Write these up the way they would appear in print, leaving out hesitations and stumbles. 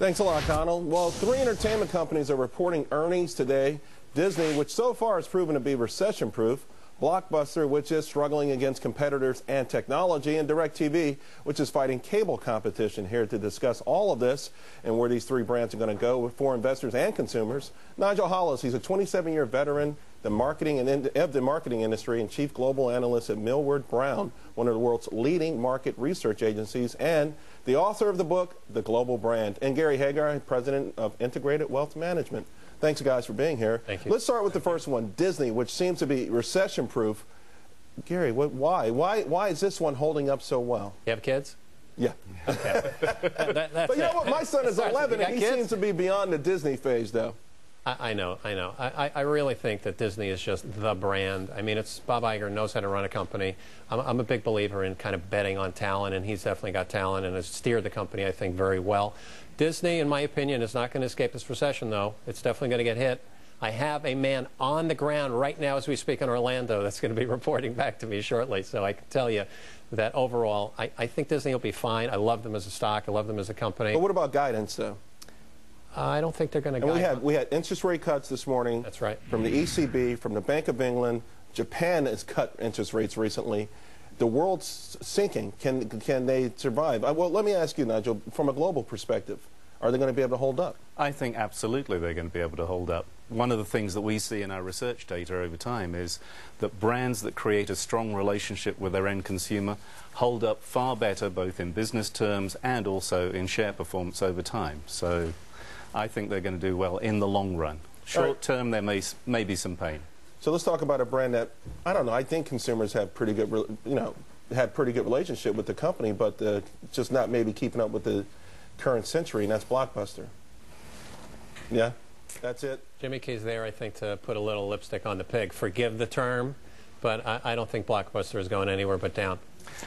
Thanks a lot, Connell. Well, three entertainment companies are reporting earnings today. Disney, which so far has proven to be recession-proof, Blockbuster, which is struggling against competitors and technology, and DirecTV, which is fighting cable competition. Here to discuss all of this and where these three brands are going to go for investors and consumers, Nigel Hollis. He's a 27-year veteran of the marketing industry and chief global analyst at Millward Brown, one of the world's leading market research agencies, and the author of the book, The Global Brand. And Gary Hager, president of Integrated Wealth Management. Thanks, guys, for being here. Thank you. Let's start with the first one, Disney, which seems to be recession-proof. Gary, why? Why is this one holding up so well? You have kids? Yeah. Okay. But you know what? My son is 11, and he seems to be beyond the Disney phase, though. I know. I really think that Disney is just the brand. I mean, Bob Iger knows how to run a company. I'm a big believer in kind of betting on talent, and he's definitely got talent and has steered the company, I think, very well. Disney, in my opinion, is not going to escape this recession, though. It's definitely going to get hit. I have a man on the ground right now as we speak in Orlando that's going to be reporting back to me shortly, so I can tell you that overall, I think Disney will be fine. I love them as a stock. I love them as a company. But what about guidance, though? I don't think they're going to guide. We had interest rate cuts this morning. That's right. From the ECB, from the Bank of England. Japan has cut interest rates recently. The world's sinking. Can they survive? Well, let me ask you, Nigel, from a global perspective, are they going to be able to hold up? I think absolutely they're going to be able to hold up. One of the things that we see in our research data over time is that brands that create a strong relationship with their end consumer hold up far better, both in business terms and also in share performance over time. So I think they're going to do well in the long run. Short term, there may be some pain. So let's talk about a brand that, I don't know, I think consumers have pretty good, had pretty good relationship with the company, but just not maybe keeping up with the current century, and that's Blockbuster. Yeah, that's it. Jimmy Key's there, I think, to put a little lipstick on the pig. Forgive the term, but I don't think Blockbuster is going anywhere but down.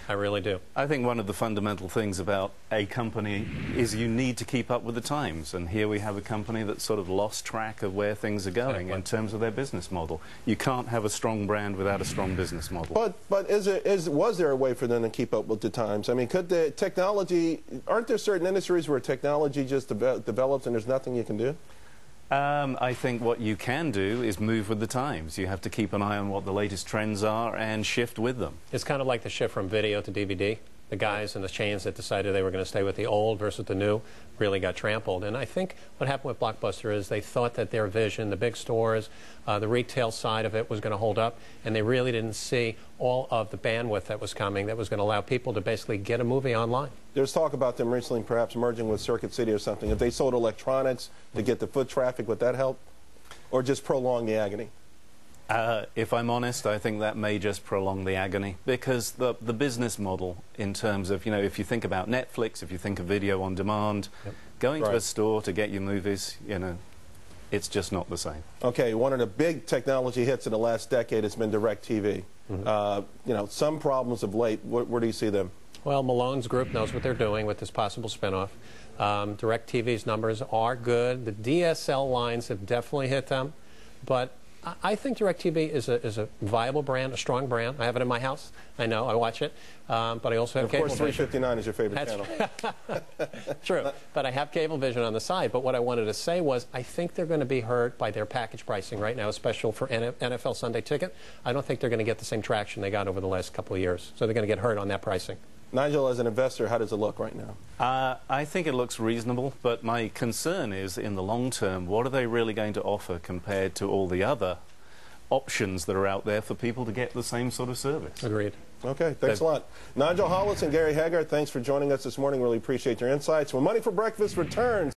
I really do. I think one of the fundamental things about a company is you need to keep up with the times. And here we have a company that's sort of lost track of where things are going in terms of their business model. You can't have a strong brand without a strong business model. But was there a way for them to keep up with the times? I mean, could the technology, aren't there certain industries where technology just develops and there's nothing you can do? I think what you can do is move with the times. You have to keep an eye on what the latest trends are and shift with them. It's kind of like the shift from video to DVD. The guys and the chains that decided they were going to stay with the old versus the new really got trampled. And I think what happened with Blockbuster is they thought that their vision, the big stores, the retail side of it was going to hold up, and they really didn't see all of the bandwidth that was coming that was going to allow people to basically get a movie online. There's talk about them recently perhaps merging with Circuit City or something. If they sold electronics to get the foot traffic, would that help? Or just prolong the agony? If I'm honest, I think that may just prolong the agony, because the business model in terms of, if you think about Netflix, if you think of video on demand, going to a store to get your movies, it's just not the same. Okay, one of the big technology hits in the last decade has been DirecTV. Some problems of late. Where do you see them? Well, Malone's group knows what they're doing with this possible spinoff. DirecTV's numbers are good. The DSL lines have definitely hit them, but I think DirecTV is a viable brand, a strong brand. I have it in my house. I know, I watch it, but I also have cable vision. Of course, 359 is your favorite channel. True, but I have cable vision on the side. But what I wanted to say was I think they're going to be hurt by their package pricing right now, especially for NFL Sunday Ticket. I don't think they're going to get the same traction they got over the last couple of years. So they're going to get hurt on that pricing. Nigel, as an investor, how does it look right now? I think it looks reasonable, but my concern is, in the long term, what are they really going to offer compared to all the other options that are out there for people to get the same sort of service? Agreed. Okay, thanks a lot. Nigel Hollis and Gary Hager, thanks for joining us this morning. Really appreciate your insights. When Money for Breakfast returns.